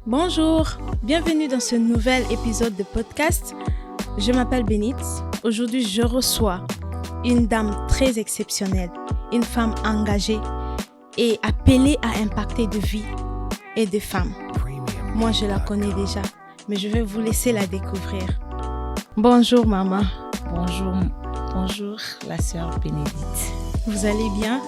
Bonjour, bienvenue dans ce nouvel épisode de podcast. Je m'appelle Bénite. Aujourd'hui, je reçois une dame très exceptionnelle, une femme engagée et appelée à impacter de vie et de femmes. Moi, je la connais déjà, mais je vais vous laisser la découvrir. Bonjour, maman. Bonjour, la sœur Bénédicte. Vous allez bien?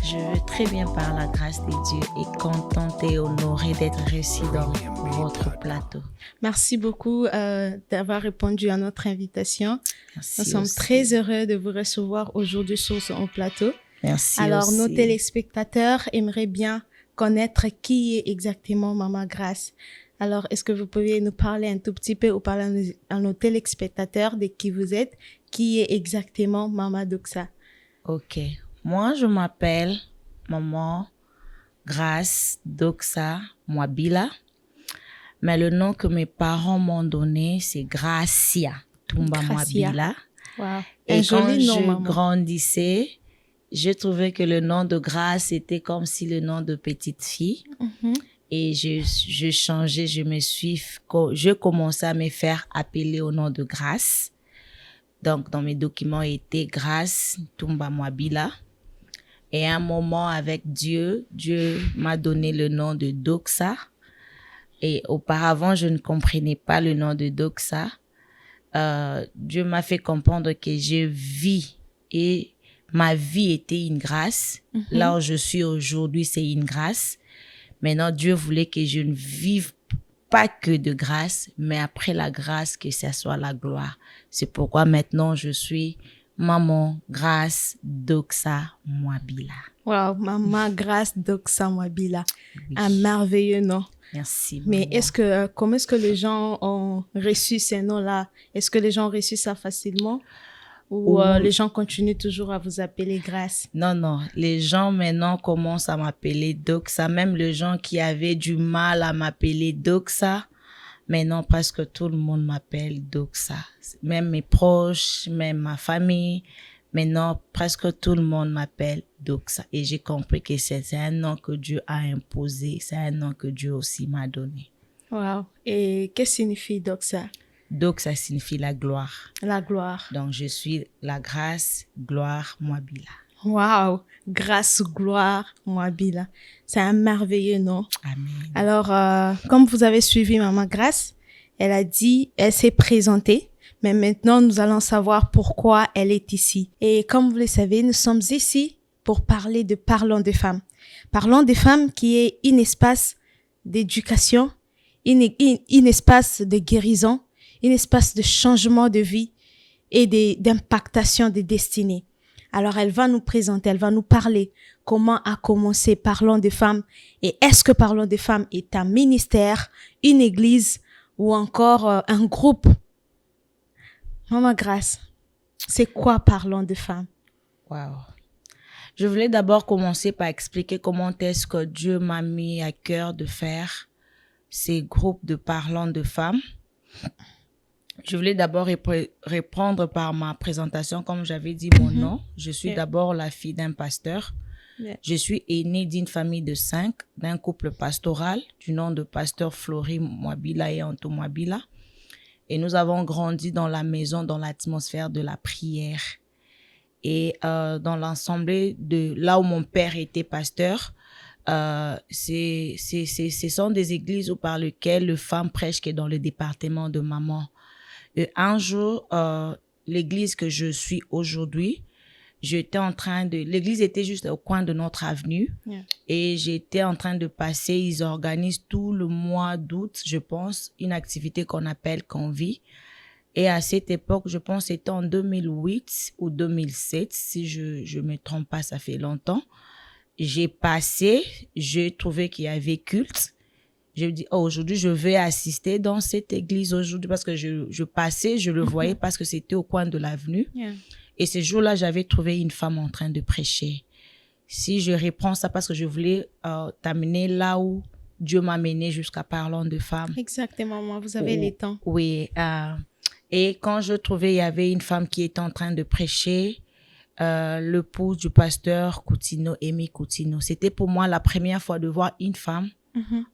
Je vais très bien par la grâce de Dieu et contente et honorée d'être reçue dans votre plateau. Merci beaucoup d'avoir répondu à notre invitation. Merci. Nous sommes très heureux de vous recevoir aujourd'hui sur son plateau. Merci. Alors, aussi. nos téléspectateurs aimeraient bien connaître qui est exactement Maman Grace. Alors, est-ce que vous pouvez nous parler un tout petit peu ou parler à nos téléspectateurs de qui vous êtes, qui est exactement Maman Doxa? Ok. Moi, je m'appelle Maman Grace Doxa Mwabila. Mais le nom que mes parents m'ont donné, c'est Gracia Tumba Mwabila. Wow. Et quand je maman. grandissais, je trouvais que le nom de Grace était comme si le nom de petite fille. Mm-hmm. Et je changeais, je commençais à me faire appeler au nom de Grace. Donc, dans mes documents était Grace Tumba Mwabila. Et à un moment avec Dieu m'a donné le nom de Doxa. Et auparavant, je ne comprenais pas le nom de Doxa. Dieu m'a fait comprendre que je vis et ma vie était une grâce. Mm-hmm. Là où je suis aujourd'hui, c'est une grâce. Maintenant, Dieu voulait que je ne vive pas que de grâce, mais après la grâce, que ça soit la gloire. C'est pourquoi maintenant, je suis Maman Grace Doxa Mwabila. Wow, Maman Grace Doxa Mwabila. Oui. Un merveilleux nom. Merci. Mais comment est-ce que les gens ont reçu ces noms-là? Est-ce que les gens ont reçu ça facilement? Ou les gens continuent toujours à vous appeler Grace? Non. Les gens maintenant commencent à m'appeler Doxa. Même les gens qui avaient du mal à m'appeler Doxa, maintenant presque tout le monde m'appelle Doxa. Même mes proches, même ma famille. Maintenant, presque tout le monde m'appelle Doxa. Et j'ai compris que c'est un nom que Dieu a imposé. C'est un nom que Dieu aussi m'a donné. Wow. Et qu'est-ce que signifie Doxa? Doxa signifie la gloire. La gloire. Donc, je suis la grâce, gloire, Mwabila. Wow. Grâce, gloire, Mwabila. C'est un merveilleux nom. Amen. Alors, comme vous avez suivi Maman Grace, elle s'est présentée. Mais maintenant, nous allons savoir pourquoi elle est ici. Et comme vous le savez, nous sommes ici pour parler de Parlons des femmes. Parlons des femmes qui est un espace d'éducation, un espace de guérison, un espace de changement de vie et d'impactation des destinées. Alors, elle va nous présenter, elle va nous parler comment a commencé Parlons des femmes et est-ce que Parlons des femmes est un ministère, une église ou encore un groupe. Maman Grace, c'est quoi Parlons de femmes? Wow. Je voulais d'abord commencer par expliquer comment est-ce que Dieu m'a mis à cœur de faire ces groupes de Parlons de femmes. Je voulais d'abord répondre par ma présentation, comme j'avais dit mon nom. Je suis d'abord la fille d'un pasteur. Yeah. Je suis aînée d'une famille de 5, d'un couple pastoral du nom de pasteur Florie Mwabila et Anto Mwabila. Et nous avons grandi dans la maison, dans l'atmosphère de la prière. Et dans l'assemblée de là où mon père était pasteur, ce sont des églises où par lesquelles les femmes prêchent qui est dans le département de maman. Et un jour, l'église que je suis aujourd'hui, l'église était juste au coin de notre avenue. Yeah. Et j'étais en train de passer, ils organisent tout le mois d'août, je pense, une activité qu'on appelle Convie. Et à cette époque, je pense que c'était en 2008 ou 2007, si je me trompe pas, ça fait longtemps. J'ai passé, j'ai trouvé qu'il y avait culte. Je me dis, aujourd'hui, je vais assister dans cette église aujourd'hui parce que je passais, je le voyais parce que c'était au coin de l'avenue. Yeah. Et ce jour-là, j'avais trouvé une femme en train de prêcher. Si je reprends ça parce que je voulais t'amener là où Dieu m'a mené jusqu'à Parlons de femmes. Exactement, moi, vous avez les temps. Oui. Et quand je trouvais, il y avait une femme qui était en train de prêcher, l'épouse du pasteur Coutinho, Amy Coutinho. C'était pour moi la première fois de voir une femme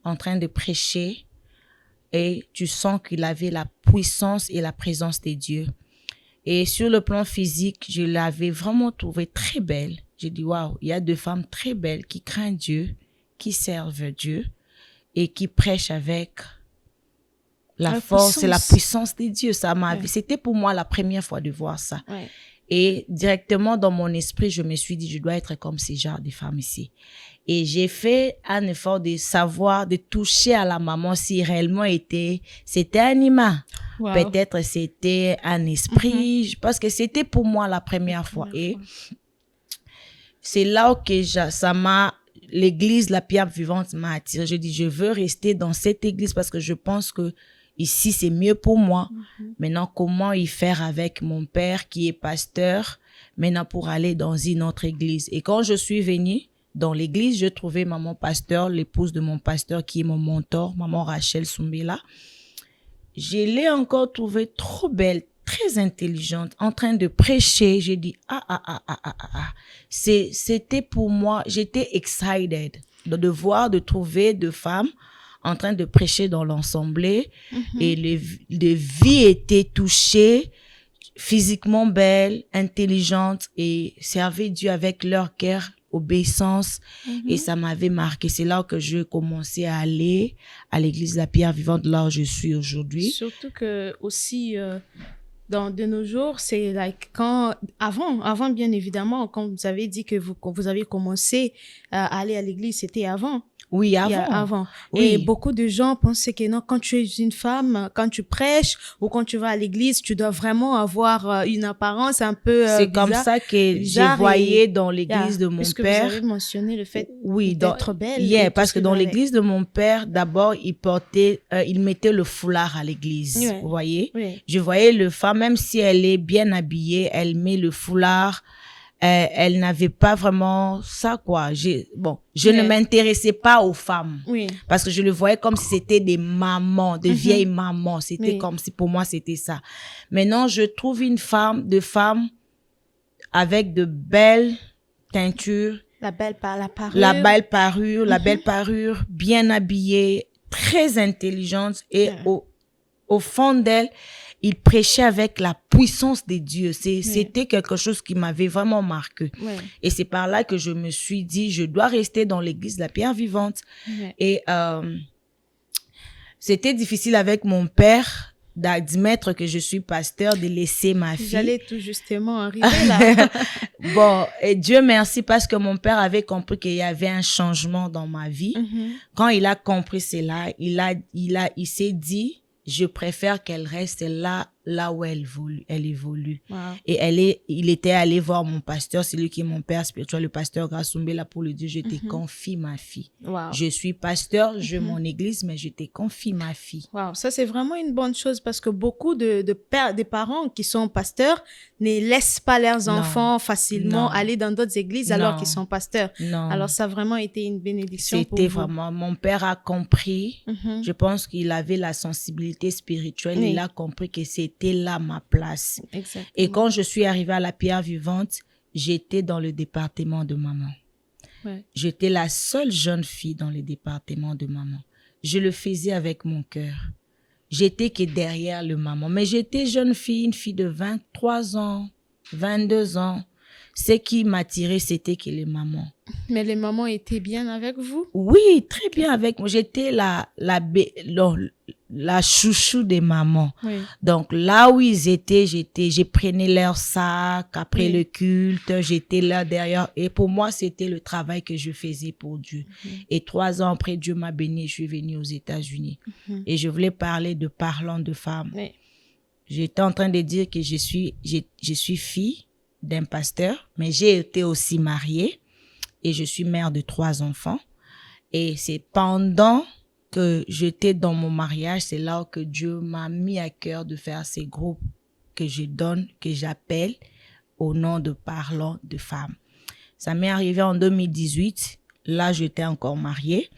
en train de prêcher et tu sens qu'il avait la puissance et la présence de Dieu. Et sur le plan physique, je l'avais vraiment trouvée très belle. J'ai dit, waouh, il y a deux femmes très belles qui craignent Dieu, qui servent Dieu et qui prêchent avec la force et la puissance de Dieu. C'était pour moi la première fois de voir ça. Ouais. Et directement dans mon esprit, je me suis dit, je dois être comme ces genres de femmes ici. Et j'ai fait un effort de savoir, de toucher à la maman si réellement c'était un humain. Wow. Peut-être c'était un esprit, parce que c'était pour moi la première fois. Et c'est là que l'église, la pierre vivante m'a attirée. Je dis, je veux rester dans cette église parce que je pense que ici, c'est mieux pour moi. Maintenant, comment y faire avec mon père qui est pasteur, maintenant pour aller dans une autre église. Et quand je suis venue dans l'église, je trouvais maman pasteur, l'épouse de mon pasteur qui est mon mentor, maman Rachel Soumbela. Je l'ai encore trouvée trop belle, très intelligente, en train de prêcher. J'ai dit, C'était pour moi, j'étais excited de trouver deux femmes en train de prêcher dans l'assemblée et les vies étaient touchées, physiquement belles, intelligentes et servaient Dieu avec leur cœur, obéissance et ça m'avait marqué. C'est là que je commençais à aller à l'église de la Pierre Vivante, là où je suis aujourd'hui. Surtout que aussi de nos jours, c'est avant bien évidemment, quand vous avez dit que vous avez commencé à aller à l'église, c'était avant. Oui, avant. Oui. Et beaucoup de gens pensent que non, quand tu es une femme, quand tu prêches ou quand tu vas à l'église, tu dois vraiment avoir une apparence un peu c'est bizarre, comme ça que je voyais dans l'église de mon puisque père. Vous avez mentionné le fait d'être belle. Parce que dans l'église de mon père, d'abord, il mettait le foulard à l'église. Oui. Vous voyez? Oui. Je voyais le femme, même si elle est bien habillée, elle met le foulard. Elle n'avait pas vraiment ça, quoi. Je ne m'intéressais pas aux femmes. Oui. Parce que je le voyais comme si c'était des mamans, de vieilles mamans. C'était comme si, pour moi, c'était ça. Maintenant, je trouve une femme avec de belles teintures. La belle parure. La belle parure, bien habillée, très intelligente. Et au fond d'elle, il prêchait avec la puissance de Dieu. C'était quelque chose qui m'avait vraiment marqué. Oui. Et c'est par là que je me suis dit, je dois rester dans l'église de la Pierre Vivante. Oui. Et c'était difficile avec mon père d'admettre que je suis pasteur, de laisser ma fille. J'allais tout justement arriver là. Bon, et Dieu merci parce que mon père avait compris qu'il y avait un changement dans ma vie. Quand il a compris cela, il s'est dit, je préfère qu'elle reste là où elle évolue. Wow. Et il était allé voir mon pasteur, c'est lui qui est mon père spirituel, le pasteur Grassoumbela, pour lui dire, je te confie ma fille. Wow. Je suis pasteur, j'ai mon église, mais je te confie ma fille. Wow, ça c'est vraiment une bonne chose parce que beaucoup des parents qui sont pasteurs ne laissent pas leurs enfants facilement aller dans d'autres églises alors qu'ils sont pasteurs. Non. Alors ça a vraiment été une bénédiction pour vous. C'était vraiment, mon père a compris, je pense qu'il avait la sensibilité spirituelle, il a compris que c'était là ma place. Exactement. Et quand je suis arrivée à la Pierre Vivante, j'étais dans le département de maman. Ouais. J'étais la seule jeune fille dans le département de maman. Je le faisais avec mon cœur. J'étais que derrière le maman. Mais j'étais jeune fille, une fille de 23 ans, 22 ans. Ce qui m'attirait, c'était que les mamans. Mais les mamans étaient bien avec vous? Oui, très bien avec moi. J'étais la chouchou des mamans. Oui. Donc, là où ils étaient, je prenais leur sac après le culte, j'étais là derrière. Et pour moi, c'était le travail que je faisais pour Dieu. Et 3 ans après, Dieu m'a béni, je suis venue aux États-Unis. Et je voulais parler de parlant de femmes. Oui. J'étais en train de dire que je suis fille d'un pasteur, mais j'ai été aussi mariée et je suis mère de 3 enfants. Et c'est pendant que j'étais dans mon mariage, c'est là que Dieu m'a mis à cœur de faire ces groupes que j'appelle au nom de parlant de femmes. Ça m'est arrivé en 2018. Là, j'étais encore mariée.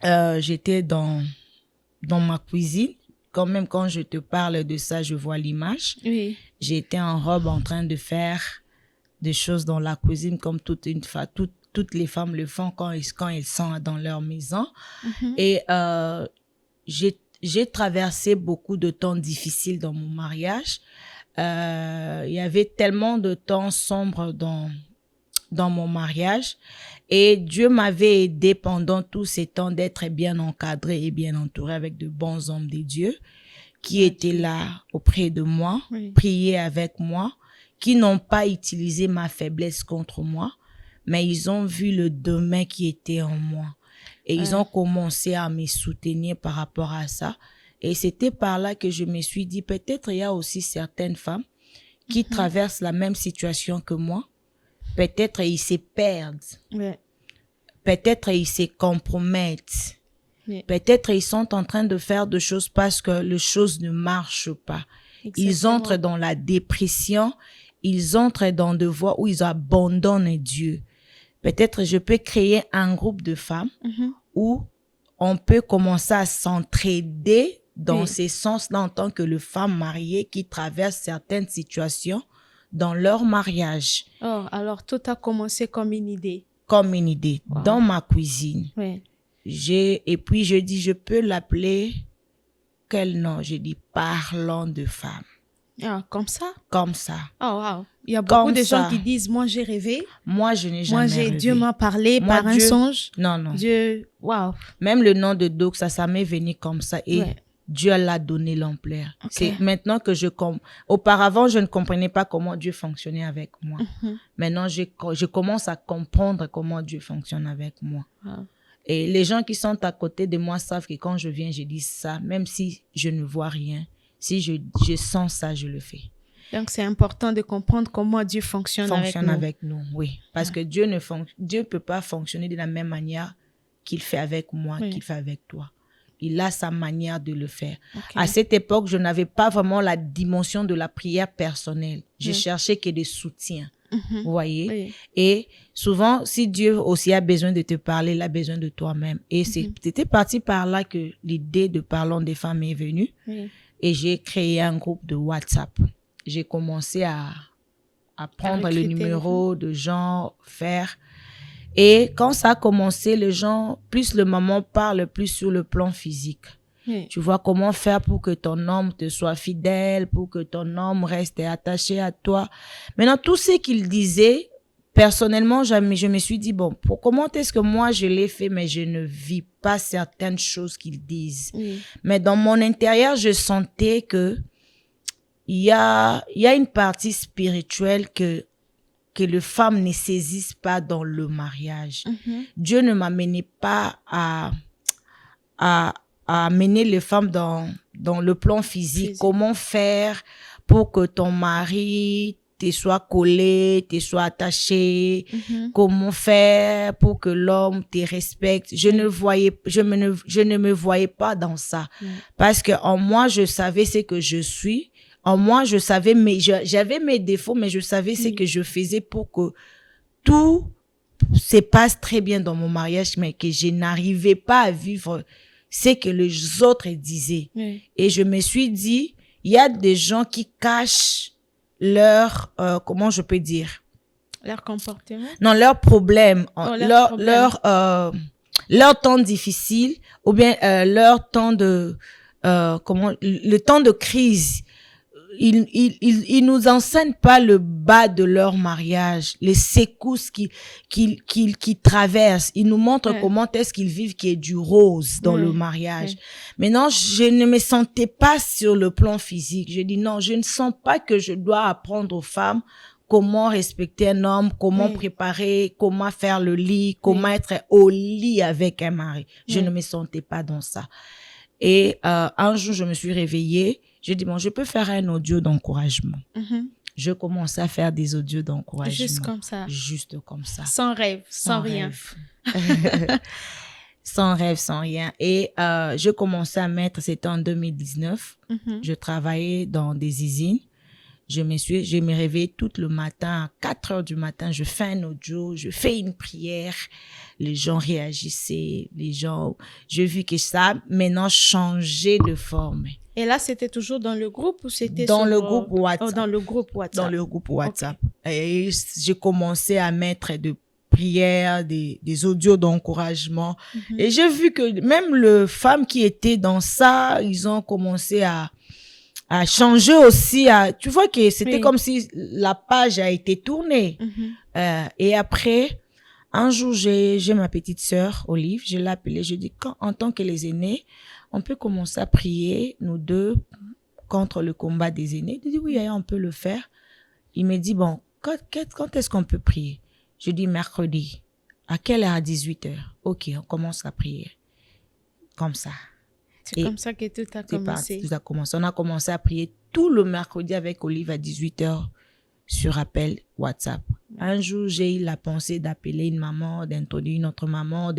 J'étais dans ma cuisine. Quand même, quand je te parle de ça, je vois l'image. Oui. J'étais en robe en train de faire des choses dans la cuisine comme toutes les femmes le font quand elles sont dans leur maison. Et j'ai traversé beaucoup de temps difficiles dans mon mariage. Il y avait tellement de temps sombres dans mon mariage. Et Dieu m'avait aidé pendant tous ces temps d'être bien encadré et bien entouré avec de bons hommes de Dieu qui étaient là auprès de moi, priaient avec moi, qui n'ont pas utilisé ma faiblesse contre moi, mais ils ont vu le demain qui était en moi. Et ils ont commencé à me soutenir par rapport à ça. Et c'était par là que je me suis dit, peut-être il y a aussi certaines femmes qui traversent la même situation que moi. Peut-être ils se perdent. Peut-être ils se compromettent. Peut-être ils sont en train de faire des choses parce que les choses ne marchent pas. Exactement. Ils entrent dans la dépression. Ils entrent dans des voies où ils abandonnent Dieu. Peut-être je peux créer un groupe de femmes où on peut commencer à s'entraider dans ces sens-là en tant que les femmes mariées qui traversent certaines situations dans leur mariage. Oh, alors tout a commencé comme une idée. Comme une idée, dans ma cuisine. Et puis je dis, je peux l'appeler, quel nom? Je dis, parlons de femmes. Ah, comme ça? Comme ça. Oh, wow. Il y a beaucoup de gens qui disent, moi j'ai rêvé. Moi je n'ai jamais rêvé. Dieu m'a parlé par un songe. Non, non. Dieu, wow. Même le nom de Doug, ça m'est venu comme ça. Et Dieu l'a donné l'ampleur. C'est maintenant que auparavant, je ne comprenais pas comment Dieu fonctionnait avec moi. Maintenant, je commence à comprendre comment Dieu fonctionne avec moi. Et les gens qui sont à côté de moi savent que quand je viens, je dis ça, même si je ne vois rien. Si je sens ça, je le fais. Donc, c'est important de comprendre comment Dieu fonctionne avec nous. Oui. Parce que Dieu ne peut pas fonctionner de la même manière qu'il fait avec moi, qu'il fait avec toi. Il a sa manière de le faire. À cette époque, je n'avais pas vraiment la dimension de la prière personnelle. Je cherchais que des soutiens. Vous voyez? Et souvent, si Dieu aussi a besoin de te parler, il a besoin de toi-même. Et c'était parti par là que l'idée de Parlons des femmes est venue. Et j'ai créé un groupe de WhatsApp. J'ai commencé à prendre le numéro de gens, faire. Et quand ça a commencé, les gens, plus le maman parle, plus sur le plan physique. Tu vois comment faire pour que ton homme te soit fidèle, pour que ton homme reste attaché à toi. Maintenant, tout ce qu'il disait, personnellement, je me suis dit, bon, comment est-ce que moi je l'ai fait, mais je ne vis pas certaines choses qu'ils disent. Mais dans mon intérieur, je sentais que il y a une partie spirituelle que les femmes ne saisissent pas dans le mariage. Dieu ne m'a mené pas à mener les femmes dans le plan physique. Comment faire pour que ton mari te soit collé, te soit attaché? Comment faire pour que l'homme te respecte? Je ne me voyais pas dans ça. Parce que en moi, je savais ce que je suis. En moi, je savais, mais j'avais mes défauts, mais je savais ce que je faisais pour que tout se passe très bien dans mon mariage, mais que je n'arrivais pas à vivre ce que les autres disaient. Et je me suis dit, il y a des gens qui cachent leur, comment je peux dire? Leur comportement? Non, leurs problèmes, leur temps difficile, ou bien leur temps de, le temps de crise. Ils nous enseignent pas le bas de leur mariage, les secousses qu'ils traversent. Ils nous montrent comment est-ce qu'ils vivent, qui est du rose dans le mariage. Maintenant, je ne me sentais pas sur le plan physique. Je dis non, je ne sens pas que je dois apprendre aux femmes comment respecter un homme, comment préparer, comment faire le lit, comment être au lit avec un mari. Je ne me sentais pas dans ça. Et un jour, je me suis réveillée. J'ai dit, bon, je peux faire un audio d'encouragement. Je commençais à faire des audios d'encouragement. Juste comme ça. Juste comme ça. Sans rêve, sans rien. Sans rêve, sans rien. Et je commençais à mettre, c'était en 2019. Je travaillais dans des usines. Je me réveillais tout le matin, à 4 heures du matin, je fais un audio, je fais une prière. Les gens réagissaient, j'ai vu que ça, maintenant, changeait de forme. Et là, c'était toujours dans le groupe ou c'était dans le groupe WhatsApp? Dans le groupe WhatsApp. Dans le groupe WhatsApp. Okay. Et j'ai commencé à mettre prières, des audios d'encouragement. Et j'ai vu que même les femmes qui étaient dans ça, ils ont commencé à changer aussi. Tu vois que c'était comme si la page a été tournée. Et après, un jour, j'ai ma petite sœur, Olive, je l'ai appelée, je dis, en tant que les aînés, on peut commencer à prier, nous deux, contre le combat des aînés. Je dis, oui, on peut le faire. Il me dit, bon, quand est-ce qu'on peut prier? Je dis, mercredi. À quelle heure? À 18h. Ok, on commence la prière. Comme ça. C'est comme ça que tout a commencé. Tout a commencé. On a commencé à prier tout le mercredi avec Olive à 18h sur appel WhatsApp. Un jour, j'ai eu la pensée d'appeler une maman, d'introduire une autre maman,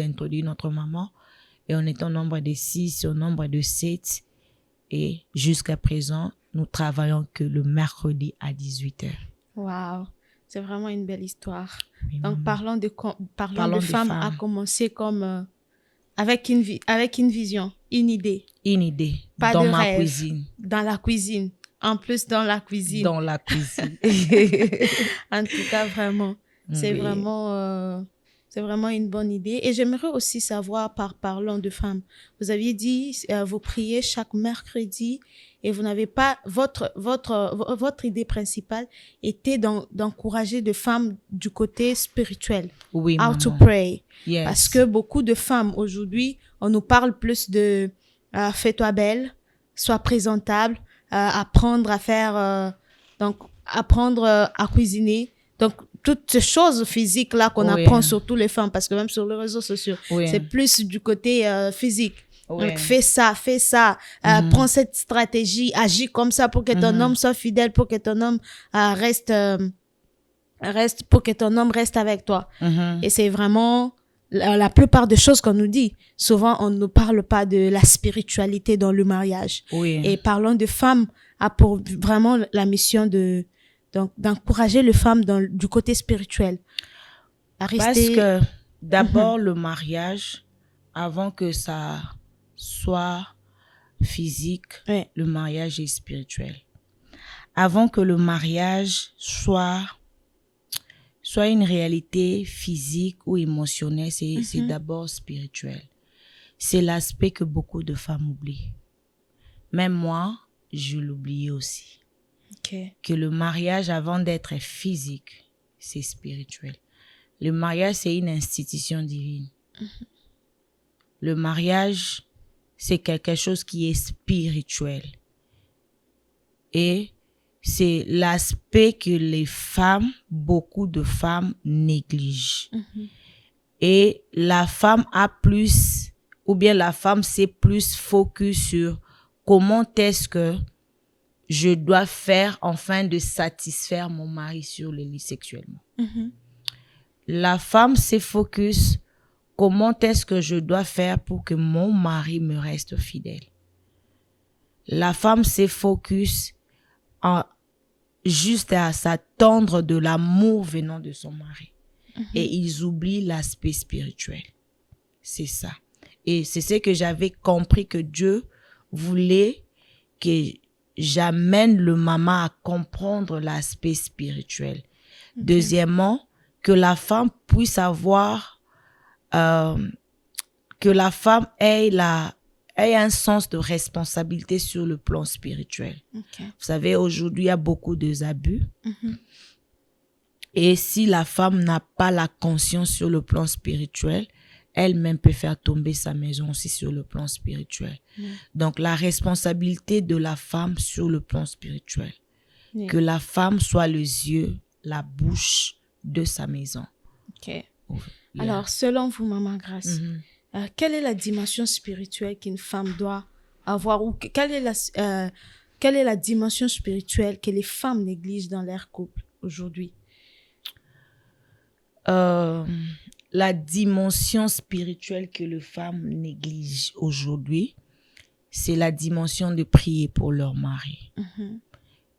Et on est au nombre de 6, au nombre de 7. Et jusqu'à présent, nous travaillons que le mercredi à 18h. Waouh, c'est vraiment une belle histoire. Oui, donc, maman. parlons de femmes a commencé comme avec une vision, une idée. Une idée. Pas dans de ma rêve. cuisine. Dans la cuisine. En plus, dans la cuisine. Dans la cuisine. En tout cas, vraiment. C'est vraiment une bonne idée. Et j'aimerais aussi savoir, parlant de femmes, vous aviez dit, vous priez chaque mercredi et vous n'avez pas, votre idée principale était d'encourager des femmes du côté spirituel. Oui, How maman. to pray. Yes. Parce que beaucoup de femmes aujourd'hui, on nous parle plus de fais-toi belle, sois présentable, apprendre à faire, apprendre à cuisiner. Donc, toutes ces choses physiques là qu'on apprend sur tous les femmes, parce que même sur les réseaux sociaux, c'est plus du côté physique. Donc, fais ça, prends cette stratégie, agis comme ça pour que ton homme soit fidèle, pour que ton homme reste avec toi. Et c'est vraiment la plupart des choses qu'on nous dit. Souvent, on ne parle pas de la spiritualité dans le mariage. Et parlons de femmes a pour vraiment la mission d'encourager les femmes du côté spirituel à rester. Parce que d'abord, le mariage, avant que ça soit physique, le mariage est spirituel. Avant que le mariage soit une réalité physique ou émotionnelle, c'est d'abord spirituel. C'est l'aspect que beaucoup de femmes oublient. Même moi, je l'oubliais aussi. Que le mariage, avant d'être physique, c'est spirituel. Le mariage, c'est une institution divine. Le mariage, c'est quelque chose qui est spirituel. Et c'est l'aspect que les femmes, beaucoup de femmes négligent. Et la femme c'est plus focus sur comment est-ce que je dois faire afin de satisfaire mon mari sur le lit sexuellement. La femme c'est focus comment est-ce que je dois faire pour que mon mari me reste fidèle. La femme c'est focus juste à s'attendre de l'amour venant de son mari. Et ils oublient l'aspect spirituel. C'est ça. Et c'est ce que j'avais compris, que Dieu voulait que j'amène le maman à comprendre l'aspect spirituel. Deuxièmement, que la femme puisse avoir, que la femme ait un sens de responsabilité sur le plan spirituel. Vous savez, aujourd'hui, il y a beaucoup d'abus. Et si la femme n'a pas la conscience sur le plan spirituel, elle-même peut faire tomber sa maison aussi sur le plan spirituel. Donc, la responsabilité de la femme sur le plan spirituel. Que la femme soit les yeux, la bouche de sa maison. Alors, selon vous, Maman Grace, quelle est la dimension spirituelle qu'une femme doit avoir, ou quelle est la dimension spirituelle que les femmes négligent dans leur couple aujourd'hui? La dimension spirituelle que les femmes négligent aujourd'hui, c'est la dimension de prier pour leur mari,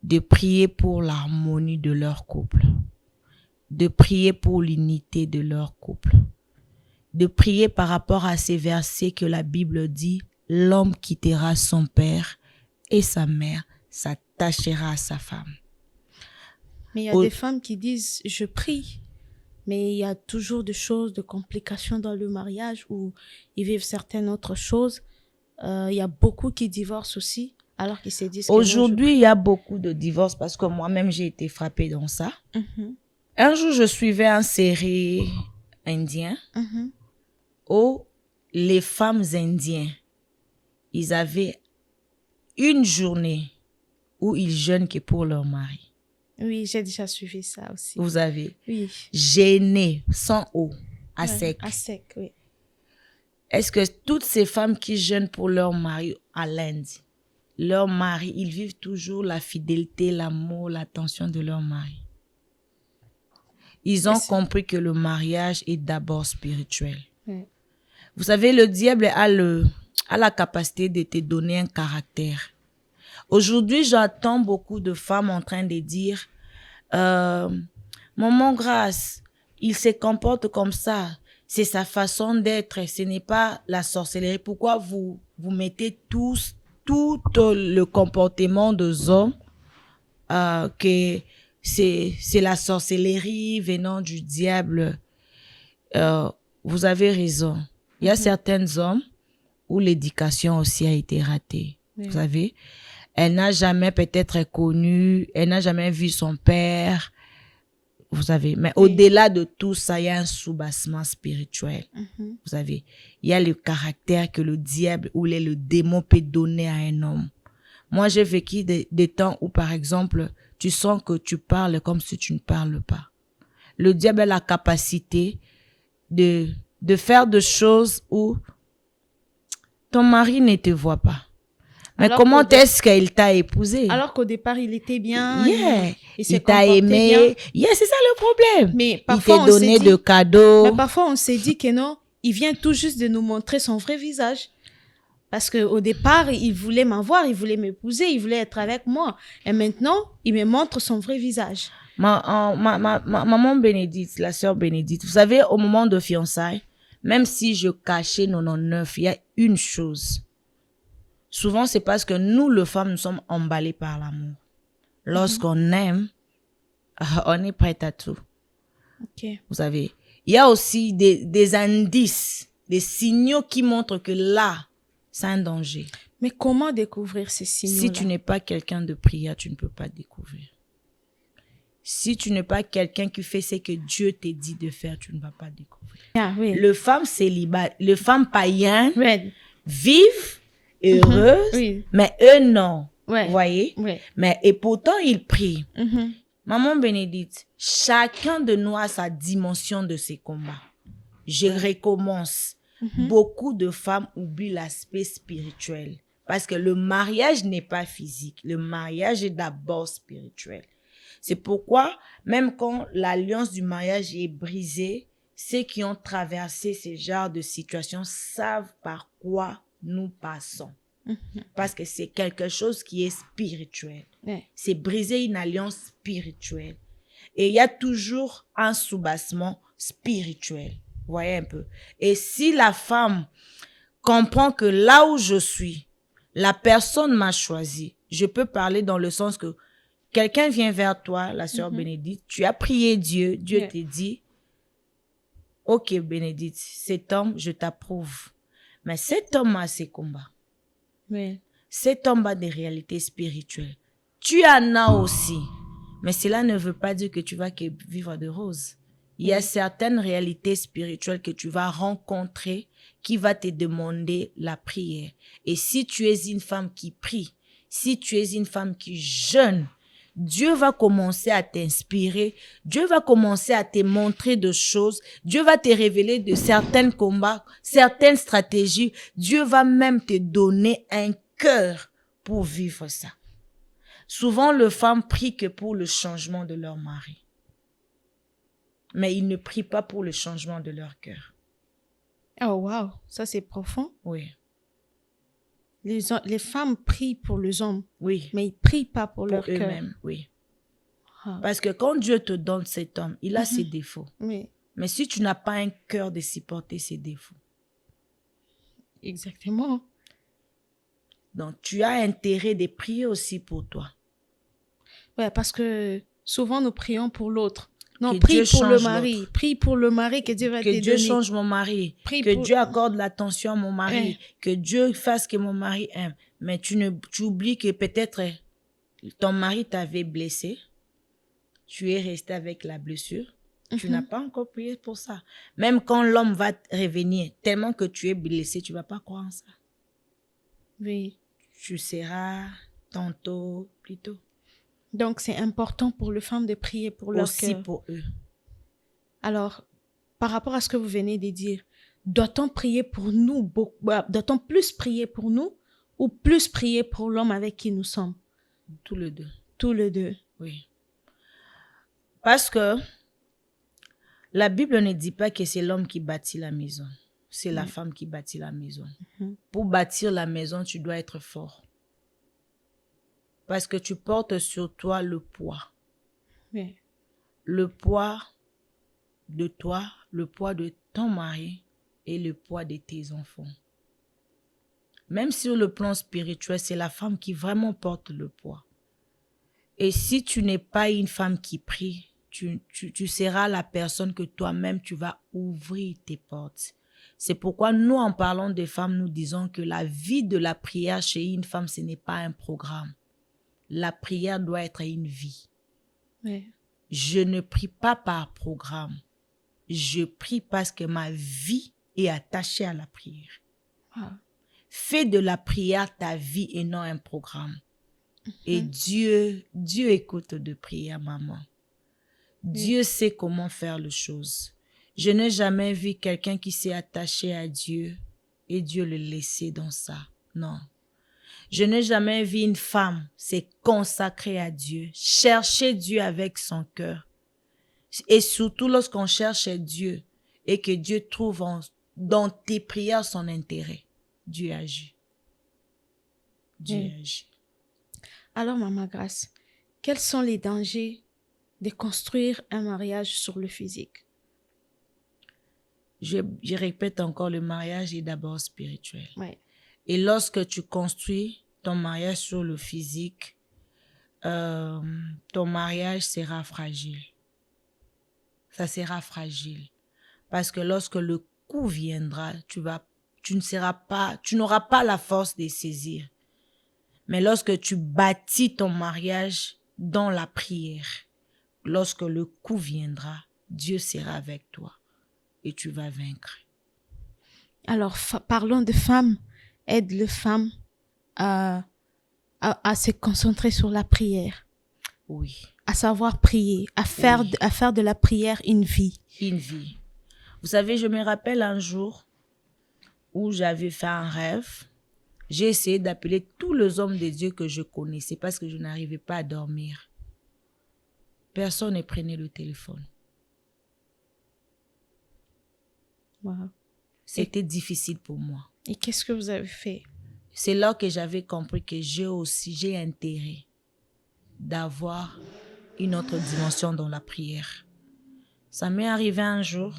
de prier pour l'harmonie de leur couple, de prier pour l'unité de leur couple, de prier par rapport à ces versets que la Bible dit: l'homme quittera son père et sa mère, s'attachera à sa femme. Mais il y a des femmes qui disent: je prie, mais il y a toujours des choses, de complications dans le mariage où ils vivent certaines autres choses. Il y a beaucoup qui divorcent aussi, alors qu'ils se disent que non, Aujourd'hui, il y a beaucoup de divorces parce que moi-même, j'ai été frappée dans ça. Mhm, Un jour, je suivais une série indienne mhm. où les femmes indiennes, ils avaient une journée où ils jeûnent que pour leur mari. Oui, j'ai déjà suivi ça aussi. Vous avez Oui. jeûné sans eau, à Ouais, sec. À sec, oui. Est-ce que toutes ces femmes qui jeûnent pour leur mari à l'Inde, leur mari, ils vivent toujours la fidélité, l'amour, l'attention de leur mari? Ils ont compris que le mariage est d'abord spirituel. Ouais. Vous savez, le diable a la capacité de te donner un caractère. Aujourd'hui, j'entends beaucoup de femmes en train de dire Maman Grâce, il se comporte comme ça. C'est sa façon d'être. Ce n'est pas la sorcellerie. Pourquoi vous mettez tout le comportement des hommes que c'est la sorcellerie venant du diable? Vous avez raison. Il y a certains hommes où l'éducation aussi a été ratée. Oui. Vous savez, elle n'a jamais peut-être connu, elle n'a jamais vu son père. Vous savez, mais au-delà de tout ça, il y a un soubassement spirituel. Vous savez, il y a le caractère que le diable ou le démon peut donner à un homme. Moi, j'ai vécu des temps où, par exemple, tu sens que tu parles comme si tu ne parles pas. Le diable a la capacité de faire des choses où ton mari ne te voit pas. Mais Alors comment est-ce qu'il t'a épousé? Alors qu'au départ, il était bien. Yeah. Il se Il t'a comportait aimé. bien. Yeah, c'est ça le problème. Mais Il parfois, t'a on donné s'est dit, de cadeaux. mais parfois, on s'est dit que non, il vient tout juste de nous montrer son vrai visage. Parce qu'au départ, il voulait m'avoir, il voulait m'épouser, il voulait être avec moi. Et maintenant, il me montre son vrai visage. Maman Bénédicte, la sœur Bénédicte, vous savez, au moment de fiançailles, même si je cachais 99, il y a une chose. Souvent, c'est parce que nous, les femmes, nous sommes emballées par l'amour. Lorsqu'on aime, on est prête à tout. Okay. Vous savez, il y a aussi des indices, des signaux qui montrent que là, c'est un danger. Mais comment découvrir ces signaux-là? Si tu n'es pas quelqu'un de prière, tu ne peux pas découvrir. Si tu n'es pas quelqu'un qui fait ce que Dieu t'a dit de faire, tu ne vas pas découvrir. Ah, oui. Les femmes célibataires, les femmes païennes Ouais. vivent heureuses, Oui. mais eux non. Ouais. Vous voyez? Ouais. Mais, et pourtant, ils prient. Mhm. Maman Bénédicte, chacun de nous a sa dimension de ses combats. Je recommence. Beaucoup de femmes oublient l'aspect spirituel. Parce que le mariage n'est pas physique. Le mariage est d'abord spirituel. C'est pourquoi, même quand l'alliance du mariage est brisée, ceux qui ont traversé ce genre de situation savent par quoi nous passons. Parce que c'est quelque chose qui est spirituel. Ouais. C'est briser une alliance spirituelle. Et il y a toujours un soubassement spirituel. Vous voyez un peu. Et si la femme comprend que là où je suis, la personne m'a choisi, je peux parler dans le sens que quelqu'un vient vers toi, la sœur Bénédicte, tu as prié Dieu, Dieu Yeah. te dit, ok Bénédicte, cet homme, je t'approuve. Mais cet homme a ses combats. Ouais. Cet homme a des réalités spirituelles. Tu en as aussi. Mais cela ne veut pas dire que tu vas que vivre de roses. Il y a certaines réalités spirituelles que tu vas rencontrer qui va te demander la prière. Et si tu es une femme qui prie, si tu es une femme qui jeûne, Dieu va commencer à t'inspirer, Dieu va commencer à te montrer des choses, Dieu va te révéler de certains combats, certaines stratégies, Dieu va même te donner un cœur pour vivre ça. Souvent, les femmes prient que pour le changement de leur mari. Mais ils ne prient pas pour le changement de leur cœur. Oh, wow. Ça, c'est profond. Oui, Les femmes prient pour les hommes, oui, mais ils prient pas pour pour leur cœur. eux-mêmes, oui. Ah. Parce que quand Dieu te donne cet homme, il a ses défauts. Oui, Mais si tu n'as pas un cœur de supporter ses défauts, exactement. donc tu as intérêt de prier aussi pour toi. Ouais, parce que souvent, nous prions pour l'autre. Non, Que prie Dieu pour le change mari. l'autre. Prie pour le mari que Dieu va te Que Dieu donner. change mon mari. Prie Que pour... Dieu accorde l'attention à mon mari. Que Dieu fasse que mon mari aime. Mais tu oublies que peut-être ton mari t'avait blessé. Tu es resté avec la blessure. Tu n'as pas encore prié pour ça. Même quand l'homme va revenir, tellement que tu es blessé, tu ne vas pas croire en ça. Oui. Tu seras tantôt, plutôt. Donc, c'est important pour les femmes de prier pour leur Aussi cœur. pour eux. Alors, par rapport à ce que vous venez de dire, doit-on prier pour nous, doit-on plus prier pour nous ou plus prier pour l'homme avec qui nous sommes? Tous les deux. Tous les deux. Oui. Parce que la Bible ne dit pas que c'est l'homme qui bâtit la maison. C'est la femme qui bâtit la maison. Pour bâtir la maison, tu dois être fort. Parce que tu portes sur toi le poids. Oui. Le poids de toi, le poids de ton mari et le poids de tes enfants. Même sur le plan spirituel, c'est la femme qui vraiment porte le poids. Et si tu n'es pas une femme qui prie, tu seras la personne que toi-même, tu vas ouvrir tes portes. C'est pourquoi nous, en parlant des femmes, nous disons que la vie de la prière chez une femme, ce n'est pas un programme. La prière doit être une vie. Oui. Je ne prie pas par programme. Je prie parce que ma vie est attachée à la prière. Ah. Fais de la prière ta vie et non un programme. Et Dieu écoute de prière, maman. Dieu sait comment faire les choses. Je n'ai jamais vu quelqu'un qui s'est attaché à Dieu et Dieu le laisser dans ça. Non. Je n'ai jamais vu une femme s'est consacrée à Dieu, chercher Dieu avec son cœur. Et surtout lorsqu'on cherche Dieu et que Dieu trouve dans tes prières son intérêt. Dieu agit. Dieu agit. Alors, Maman Grace, quels sont les dangers de construire un mariage sur le physique? Je répète encore, le mariage est d'abord spirituel. Ouais. Et lorsque tu construis ton mariage sur le physique, ton mariage sera fragile. Ça sera fragile. Parce que lorsque le coup viendra, tu n'auras pas la force de saisir. Mais lorsque tu bâtis ton mariage dans la prière, lorsque le coup viendra, Dieu sera avec toi et tu vas vaincre. Alors, parlons de femmes. Aide les femmes à se concentrer sur la prière. Oui. À savoir prier, à faire de la prière une vie. Une vie. Vous savez, je me rappelle un jour où j'avais fait un rêve. J'ai essayé d'appeler tous les hommes de Dieu que je connaissais parce que je n'arrivais pas à dormir. Personne ne prenait le téléphone. Wow. C'était difficile pour moi. Et qu'est-ce que vous avez fait? C'est là que j'avais compris que j'ai intérêt d'avoir une autre dimension dans la prière. Ça m'est arrivé un jour,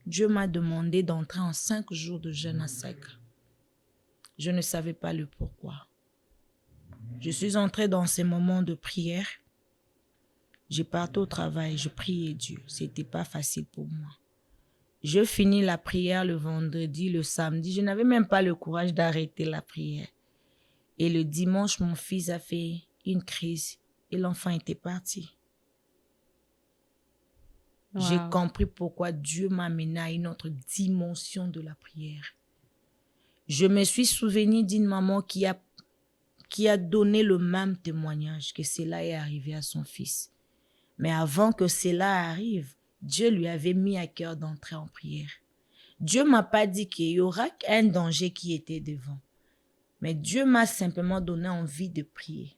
Dieu m'a demandé d'entrer en 5 jours de jeûne à sec. Je ne savais pas le pourquoi. Je suis entrée dans ces moments de prière. Je partais au travail, je priais Dieu. C'était pas facile pour moi. Je finis la prière le vendredi, le samedi. Je n'avais même pas le courage d'arrêter la prière. Et le dimanche, mon fils a fait une crise et l'enfant était parti. Wow. J'ai compris pourquoi Dieu m'a amené à une autre dimension de la prière. Je me suis souvenu d'une maman qui a donné le même témoignage que cela est arrivé à son fils. Mais avant que cela arrive, Dieu lui avait mis à cœur d'entrer en prière. Dieu m'a pas dit qu'il y aura un danger qui était devant. Mais Dieu m'a simplement donné envie de prier.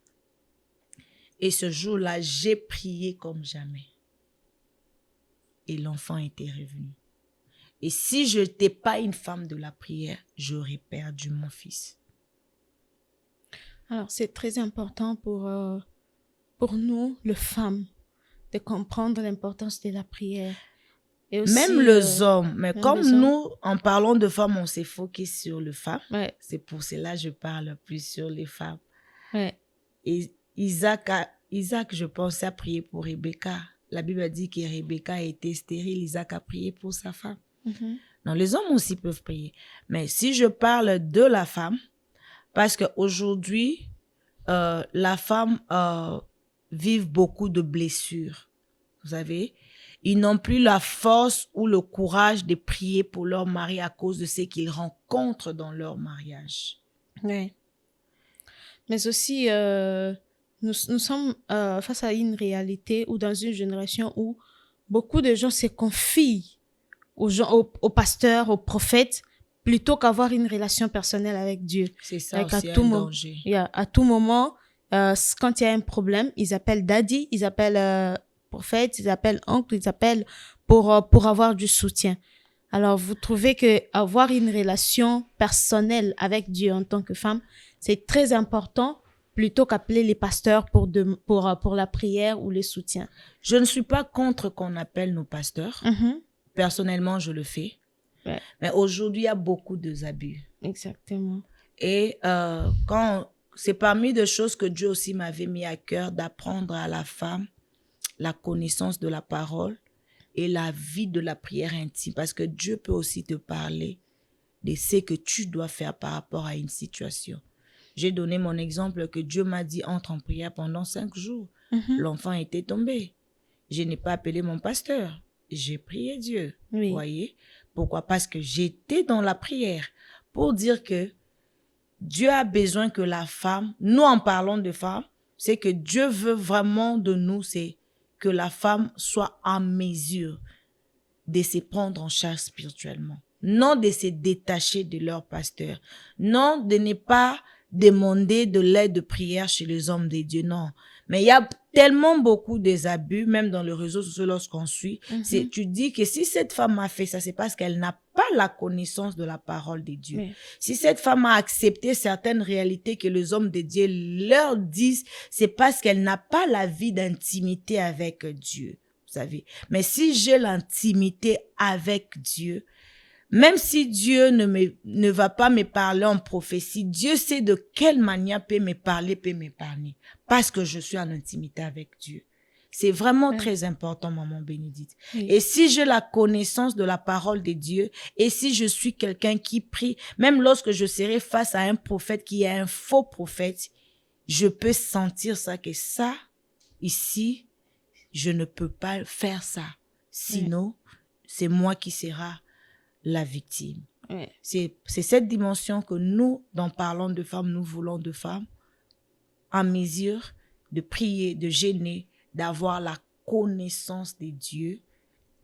Et ce jour-là, j'ai prié comme jamais. Et l'enfant était revenu. Et si je n'étais pas une femme de la prière, j'aurais perdu mon fils. Alors, c'est très important pour nous, les femmes, de comprendre l'importance de la prière. Et aussi, même les hommes. Mais comme nous, en parlant de femmes, on s'est focus sur les femmes. Ouais. C'est pour cela que je parle plus sur les femmes. Ouais. Et Isaac, je pensais à prier pour Rebecca. la Bible a dit que Rebecca a été stérile, Isaac a prié pour sa femme. Mhm. Non, les hommes aussi peuvent prier. Mais si je parle de la femme, parce qu'aujourd'hui, la femme vit beaucoup de blessures. Vous savez, ils n'ont plus la force ou le courage de prier pour leur mari à cause de ce qu'ils rencontrent dans leur mariage. Ouais. Mais aussi, nous sommes face à une réalité ou dans une génération où beaucoup de gens se confient aux gens, aux pasteurs, aux prophètes, plutôt qu'avoir une relation personnelle avec Dieu. C'est ça Like aussi un danger. À tout moment, quand il y a un problème, ils appellent daddy, ils appellent prophète, ils appellent oncle, ils appellent pour avoir du soutien. Alors, vous trouvez que avoir une relation personnelle avec Dieu en tant que femme, c'est très important plutôt qu'appeler les pasteurs pour la prière ou le soutien. Je ne suis pas contre qu'on appelle nos pasteurs. Mhm. Personnellement, je le fais. Ouais. Mais aujourd'hui, il y a beaucoup d'abus. Exactement. Et quand c'est parmi des choses que Dieu aussi m'avait mis à cœur d'apprendre à la femme la connaissance de la parole et la vie de la prière intime. Parce que Dieu peut aussi te parler de ce que tu dois faire par rapport à une situation. J'ai donné mon exemple que Dieu m'a dit entre en prière pendant 5 jours. Mhm. L'enfant était tombé. Je n'ai pas appelé mon pasteur. J'ai prié Dieu. Oui. Vous voyez? Pourquoi? Parce que j'étais dans la prière pour dire que Dieu a besoin que la femme, nous en parlons de femmes, c'est que Dieu veut vraiment de nous, c'est que la femme soit en mesure de se prendre en charge spirituellement. Non de se détacher de leur pasteur. Non de ne pas demander de l'aide de prière chez les hommes de Dieu. Non. Mais il y a tellement beaucoup des abus, même dans le réseau social lorsqu'on suit. Mhm. Tu dis que si cette femme a fait ça, c'est parce qu'elle n'a pas la connaissance de la parole de Dieu. Oui. Si cette femme a accepté certaines réalités que les hommes de Dieu leur disent, c'est parce qu'elle n'a pas la vie d'intimité avec Dieu. Vous savez. Mais si j'ai l'intimité avec Dieu, même si Dieu ne va pas me parler en prophétie, Dieu sait de quelle manière peut m'épargner. Parce que je suis en intimité avec Dieu. C'est vraiment très important, maman Bénédicte. Oui. Et si j'ai la connaissance de la parole de Dieu, et si je suis quelqu'un qui prie, même lorsque je serai face à un prophète qui est un faux prophète, je peux sentir ça, que ça, ici, je ne peux pas faire ça. Sinon, c'est moi qui sera la victime. Ouais. C'est cette dimension que nous, dans Parlons de femmes, nous voulons de femmes en mesure de prier, de gêner, d'avoir la connaissance de Dieu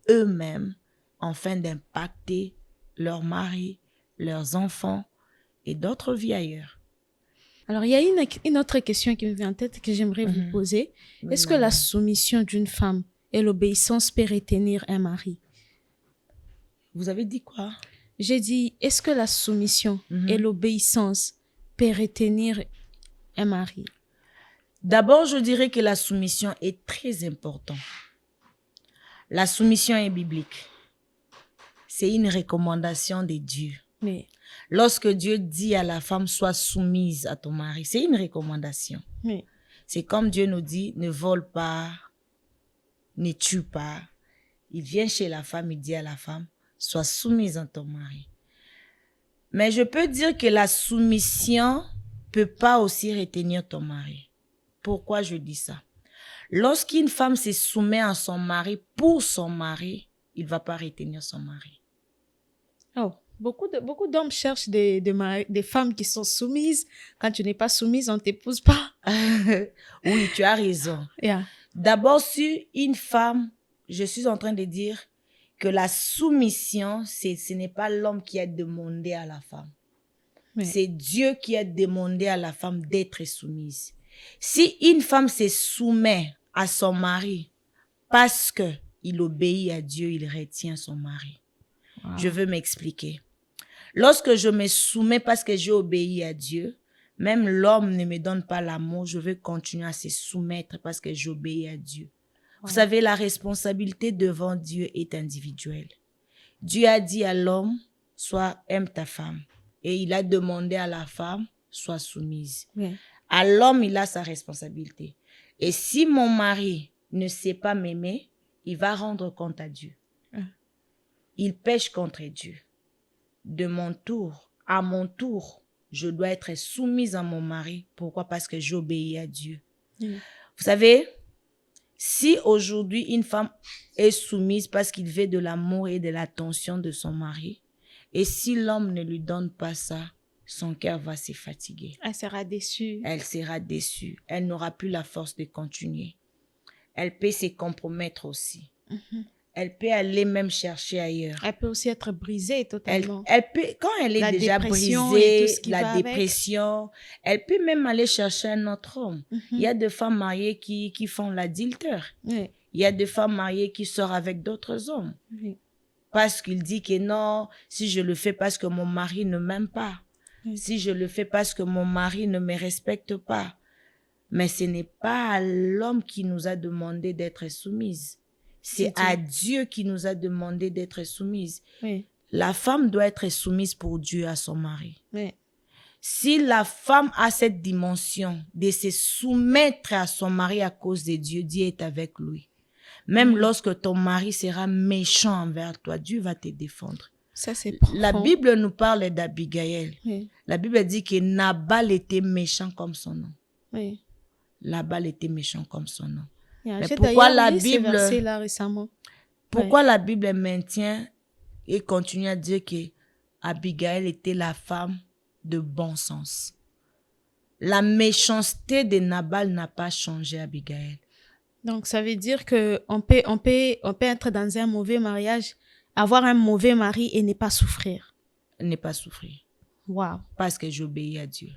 eux-mêmes, afin d'impacter leurs maris, leurs enfants et d'autres vies ailleurs. Alors, il y a une autre question qui me vient en tête que j'aimerais vous poser. Oui, Est-ce que la soumission d'une femme et l'obéissance peut retenir un mari? Vous avez dit quoi? J'ai dit, est-ce que la soumission et l'obéissance peuvent retenir un mari? D'abord, je dirais que la soumission est très importante. La soumission est biblique. C'est une recommandation de Dieu. Oui. Lorsque Dieu dit à la femme, sois soumise à ton mari, c'est une recommandation. Oui. C'est comme Dieu nous dit, ne vole pas, ne tue pas. Il vient chez la femme, il dit à la femme, sois soumise à ton mari. Mais je peux dire que la soumission peut pas aussi retenir ton mari. Pourquoi je dis ça? Lorsqu'une femme se soumet à son mari pour son mari, il va pas retenir son mari. Oh, beaucoup d'hommes cherchent des femmes qui sont soumises. Quand tu n'es pas soumise, on t'épouse pas. Oui, tu as raison. Yeah. D'abord, sur une femme, je suis en train de dire que la soumission, ce n'est pas l'homme qui a demandé à la femme. Oui. C'est Dieu qui a demandé à la femme d'être soumise. Si une femme se soumet à son mari parce que il obéit à Dieu, il retient son mari. Wow. Je veux m'expliquer. Lorsque je me soumets parce que j'ai obéi à Dieu, même l'homme ne me donne pas l'amour, je veux continuer à se soumettre parce que j'obéis à Dieu. Wow. Vous savez, la responsabilité devant Dieu est individuelle. Dieu a dit à l'homme, aime ta femme. Et il a demandé à la femme, sois soumise. Oui. À l'homme, il a sa responsabilité. Et si mon mari ne sait pas m'aimer, il va rendre compte à Dieu. Mm. Il pêche contre Dieu. De mon tour, à mon tour, je dois être soumise à mon mari. Pourquoi? Parce que j'obéis à Dieu. Mm. Vous savez, si aujourd'hui une femme est soumise parce qu'il veut de l'amour et de l'attention de son mari, et si l'homme ne lui donne pas ça, son cœur va se fatiguer. Elle sera déçue. Elle sera déçue. Elle n'aura plus la force de continuer. Elle peut se compromettre aussi. Mhm. Elle peut aller même chercher ailleurs. Elle peut aussi être brisée totalement. Elle peut, quand elle est La déjà dépression et tout brisée, ce qui la va avec. dépression, elle peut même aller chercher un autre homme. Mhm. Il y a des femmes mariées qui font l'adultère. Oui. Il y a des femmes mariées qui sortent avec d'autres hommes. Oui. Parce qu'il dit que non, si je le fais parce que mon mari ne m'aime pas. Oui. Si je le fais parce que mon mari ne me respecte pas. Mais ce n'est pas à l'homme qui nous a demandé d'être soumise. C'est à Dieu qui nous a demandé d'être soumise. Oui. La femme doit être soumise pour Dieu à son mari. Oui. Si la femme a cette dimension de se soumettre à son mari à cause de Dieu, Dieu est avec lui. Même lorsque ton mari sera méchant envers toi, Dieu va te défendre. Ça, c'est profond. La Bible nous parle d'Abigail. Oui. La Bible dit que Nabal était méchant comme son nom. Oui. Nabal était méchant comme son nom. Yeah, Mais j'ai pourquoi d'ailleurs la lu ces Bible- versets-là récemment. Pourquoi la Bible maintient et continue à dire que Abigail était la femme de bon sens? La méchanceté de Nabal n'a pas changé Abigail. Donc, ça veut dire que on peut être dans un mauvais mariage, avoir un mauvais mari et ne pas souffrir. Ne pas souffrir. Wow. Parce que j'obéis à Dieu.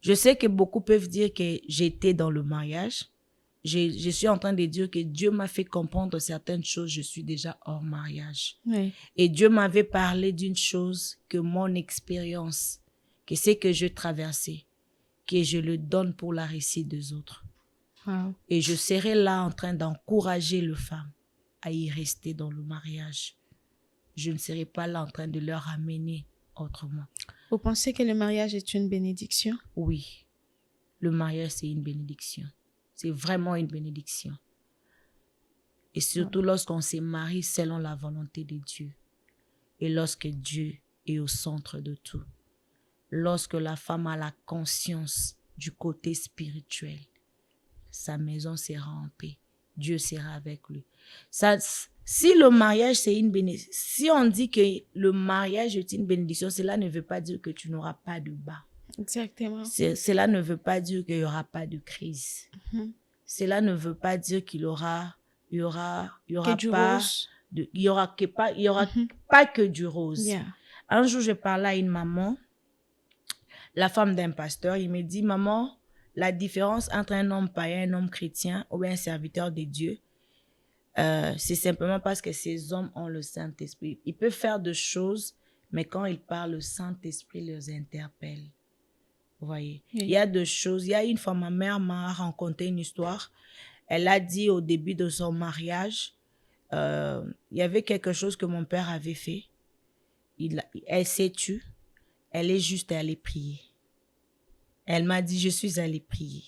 Je sais que beaucoup peuvent dire que j'étais dans le mariage. Je suis en train de dire que Dieu m'a fait comprendre certaines choses. Je suis déjà hors mariage. Oui. Et Dieu m'avait parlé d'une chose que mon expérience, que c'est que je traversais, que je le donne pour la réussite des autres. Wow. Et je serai là en train d'encourager les femmes à y rester dans le mariage. Je ne serai pas là en train de leur amener autrement. Vous pensez que le mariage est une bénédiction? Oui, le mariage, c'est une bénédiction. C'est vraiment une bénédiction. Et surtout lorsqu'on se marie selon la volonté de Dieu. Et lorsque Dieu est au centre de tout. Lorsque la femme a la conscience du côté spirituel, sa maison sera en paix. Dieu sera avec lui. Ça, si le mariage, c'est une bénédiction, si on dit que le mariage est une bénédiction, cela ne veut pas dire que tu n'auras pas de bas. Exactement. Cela ne veut pas dire qu'il n'y aura pas de crise. Mhm. Cela ne veut pas dire qu'il y aura Que du pas rose. il y aura pas que du rose. Yeah. Un jour, je parlais à une maman, la femme d'un pasteur. Il me dit, maman, la différence entre un homme païen, un homme chrétien ou un serviteur de Dieu, c'est simplement parce que ces hommes ont le Saint-Esprit. Ils peuvent faire des choses, mais quand ils parlent, le Saint-Esprit les interpelle. Vous voyez, Oui. il y a deux choses. Il y a une fois, ma mère m'a raconté une histoire. Elle a dit au début de son mariage, il y avait quelque chose que mon père avait fait. Elle s'est tue. Elle est juste allée prier. Elle m'a dit, je suis allée prier.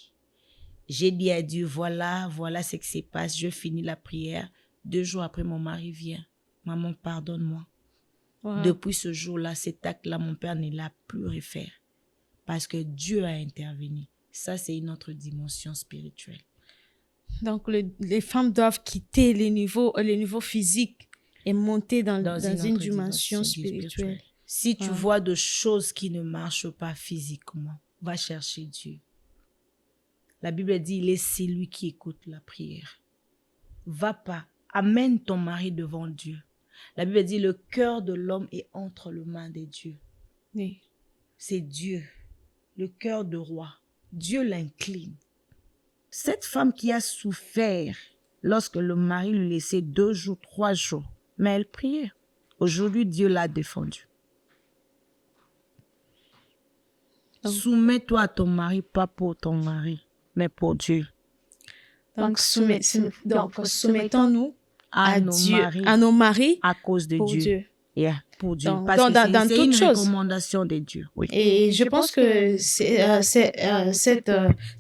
J'ai dit à Dieu, voilà ce qui se passe. Je finis la prière. 2 jours après, mon mari vient. Maman, pardonne-moi. Wow. Depuis ce jour-là, cet acte-là, mon père ne l'a plus refait. Parce que Dieu a intervenu. Ça, c'est une autre dimension spirituelle. Donc, les femmes doivent quitter les niveaux physiques et monter dans une autre dimension spirituelle. Si tu Wow. vois des choses qui ne marchent pas physiquement, va chercher Dieu. La Bible dit, il est celui qui écoute la prière. Va pas, amène ton mari devant Dieu. La Bible dit, le cœur de l'homme est entre les mains de Dieu. Oui. C'est Dieu, le cœur de roi. Dieu l'incline. Cette femme qui a souffert lorsque le mari lui laissait 2 jours, 3 jours, mais elle priait. Aujourd'hui, Dieu l'a défendue. Donc- Soumets-toi à ton mari, pas pour ton mari, mais pour Dieu. Donc, soumettons-nous à nos Dieu, maris, à nos maris à cause de pour Dieu. Dieu. Yeah, pour Dieu. Dans- Parce dans- que dans c'est toutes une choses. recommandation de Dieu. Oui. Et je pense que ce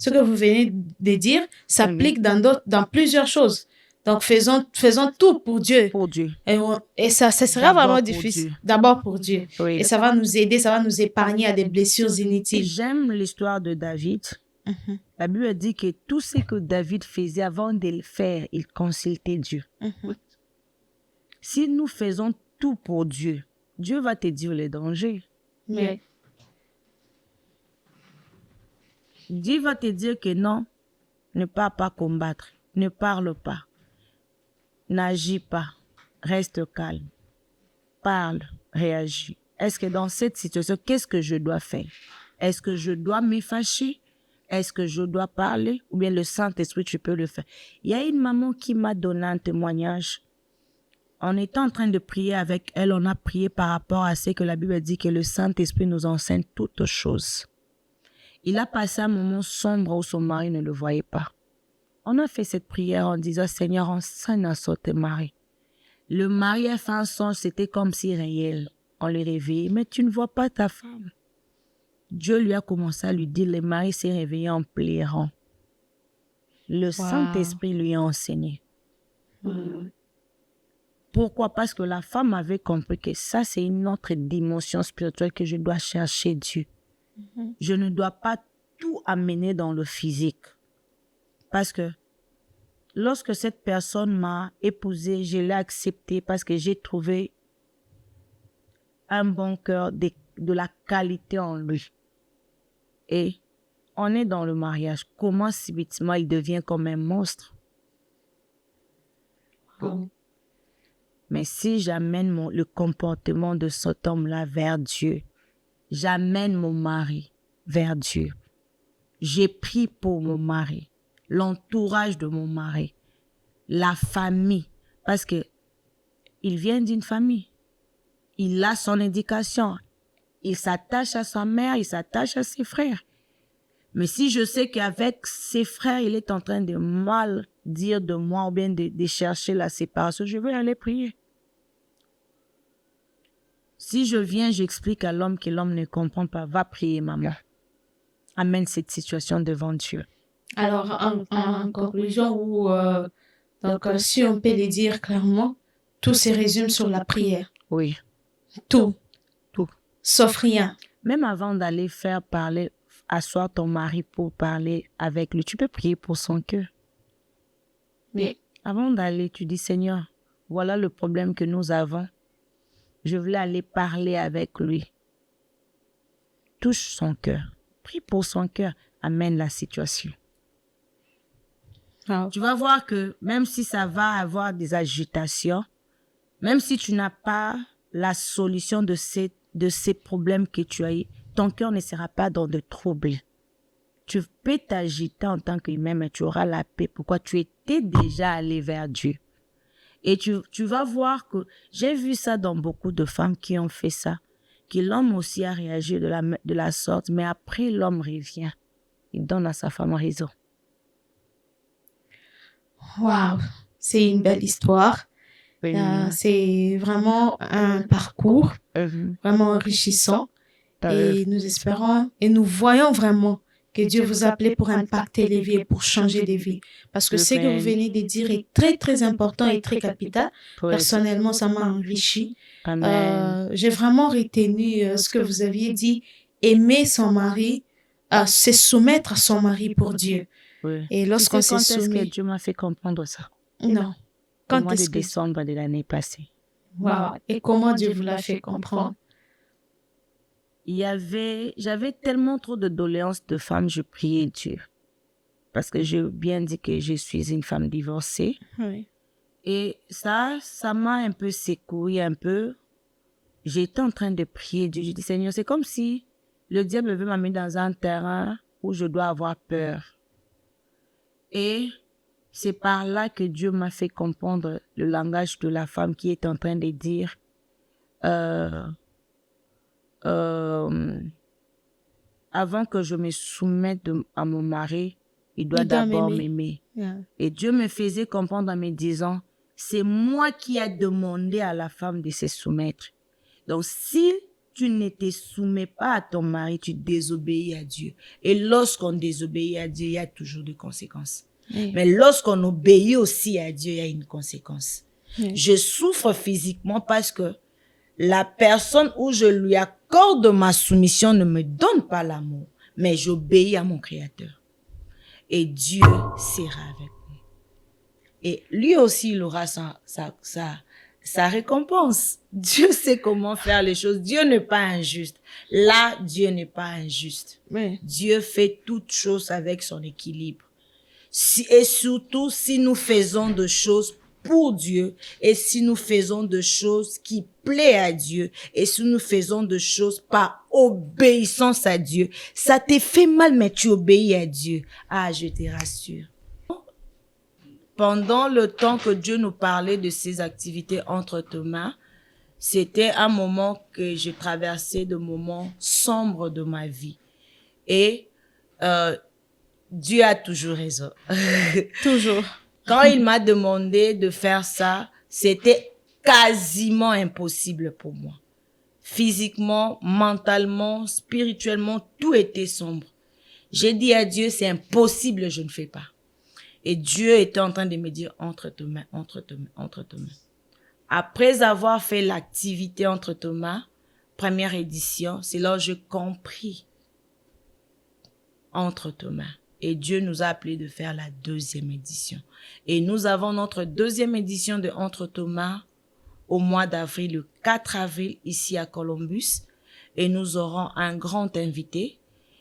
que vous venez de dire s'applique dans plusieurs choses. Donc, faisons tout pour Dieu. Pour Dieu. Et ça sera D'abord vraiment pour difficile. Dieu. D'abord pour Dieu. Oui. Et ça va nous aider, ça va nous épargner à des blessures inutiles. J'aime l'histoire de David. La Bible dit que tout ce que David faisait avant de le faire, il consultait Dieu. Si nous faisons tout pour Dieu, Dieu va te dire les dangers. Oui. Dieu va te dire que non, ne pars pas combattre, ne parle pas, n'agis pas, reste calme, parle, réagis. Est-ce que dans cette situation, qu'est-ce que je dois faire? Est-ce que je dois me fâcher? Est-ce que je dois parler? Ou bien le Saint-Esprit, tu peux le faire. Il y a une maman qui m'a donné un témoignage. On était en train de prier avec elle, on a prié par rapport à ce que la Bible dit que le Saint-Esprit nous enseigne toutes choses. Il a passé un moment sombre où son mari ne le voyait pas. On a fait cette prière en disant, Seigneur, enseigne à son mari. Le mari a fait un songe, c'était comme si réel. On le réveillait, mais tu ne vois pas ta femme. Dieu lui a commencé à lui dire, le mari s'est réveillé en pleurant. Le Saint-Esprit lui a enseigné. Pourquoi? Parce que la femme avait compris que ça, c'est une autre dimension spirituelle que je dois chercher Dieu. Je ne dois pas tout amener dans le physique. Parce que lorsque cette personne m'a épousée, je l'ai acceptée parce que j'ai trouvé un bon cœur, de la qualité en lui. Et on est dans le mariage. Comment subitement il devient comme un monstre? Mais si j'amène le comportement de cet homme-là vers Dieu, j'amène mon mari vers Dieu. J'ai pris pour mon mari, l'entourage de mon mari, la famille, parce que il vient d'une famille. Il a son éducation. Il s'attache à sa mère, il s'attache à ses frères. Mais si je sais qu'avec ses frères, il est en train de mal dire de moi ou bien de chercher la séparation, je vais aller prier. Si je viens, j'explique à l'homme que l'homme ne comprend pas, va prier, maman. Amène cette situation devant Dieu. Alors, en conclusion, si on peut le dire clairement, tout se résume sur la prière. Oui. Tout. Tout. Sauf rien. Même avant d'aller faire parler, asseoir ton mari pour parler avec lui, tu peux prier pour son cœur. Oui. Avant d'aller, tu dis, Seigneur, voilà le problème que nous avons. Je voulais aller parler avec lui. Touche son cœur. Prie pour son cœur. Amène la situation. Tu vas voir que même si ça va avoir des agitations, même si tu n'as pas la solution de ces problèmes que tu as eu, ton cœur ne sera pas dans de troubles. Tu peux t'agiter en tant qu'humain, mais tu auras la paix. Pourquoi? Tu étais déjà allé vers Dieu. Et tu vas voir que j'ai vu ça dans beaucoup de femmes qui ont fait ça, que l'homme aussi a réagi de la sorte, mais après l'homme revient. Il donne à sa femme raison. Waouh, c'est une belle histoire. C'est vraiment un parcours vraiment enrichissant. Et nous espérons et nous voyons vraiment que Dieu vous a appelé pour impacter les vies et pour changer des vies. Parce que ce que vous venez de dire est très, très important et très capital. Personnellement, ça m'a enrichi. J'ai vraiment retenu ce que vous aviez dit. Aimer son mari, se soumettre à son mari pour Dieu. Oui. Et lorsqu'on se soumet... Quand est-ce que Dieu m'a fait comprendre ça? Non. Au mois de décembre de l'année passée. Wow. Et comment Dieu vous l'a fait comprendre? J'avais tellement trop de doléances de femmes, je priais Dieu. Parce que j'ai bien dit que je suis une femme divorcée. Oui. Et ça m'a un peu secoué, un peu. J'étais en train de prier Dieu. Je dis, Seigneur, c'est comme si le diable veut m'amener dans un terrain où je dois avoir peur. Et c'est par là que Dieu m'a fait comprendre le langage de la femme qui est en train de dire avant que je me soumette à mon mari, il doit d'abord m'aimer. Yeah. Et Dieu me faisait comprendre en me disant, c'est moi qui ai demandé à la femme de se soumettre. Donc, si tu ne te soumets pas à ton mari, tu désobéis à Dieu. Et lorsqu'on désobéit à Dieu, il y a toujours des conséquences. Oui. Mais lorsqu'on obéit aussi à Dieu, il y a une conséquence. Oui. Je souffre physiquement parce que la personne où je lui accorde ma soumission ne me donne pas l'amour, mais j'obéis à mon Créateur. Et Dieu sera avec moi. Et lui aussi, il aura sa récompense. Dieu sait comment faire les choses. Dieu n'est pas injuste. Là, Dieu n'est pas injuste. Oui. Dieu fait toutes choses avec son équilibre. Et surtout, si nous faisons de choses pour Dieu, et si nous faisons de choses qui plaisent à Dieu, et si nous faisons de choses par obéissance à Dieu, ça te fait mal, mais tu obéis à Dieu. Ah, je te rassure. Pendant le temps que Dieu nous parlait de ces activités entre tes mains, c'était un moment que je traversais de moments sombres de ma vie. Et Dieu a toujours raison. Toujours. Quand il m'a demandé de faire ça, c'était quasiment impossible pour moi. Physiquement, mentalement, spirituellement, tout était sombre. J'ai dit à Dieu, c'est impossible, je ne fais pas. Et Dieu était en train de me dire, entre tes mains, entre tes mains, entre tes mains. Après avoir fait l'activité entre tes mains, première édition, c'est là où j'ai compris entre tes mains. Et Dieu nous a appelés de faire la deuxième édition. Et nous avons notre deuxième édition de Entre tes mains au mois d'avril, le 4 avril, ici à Columbus. Et nous aurons un grand invité.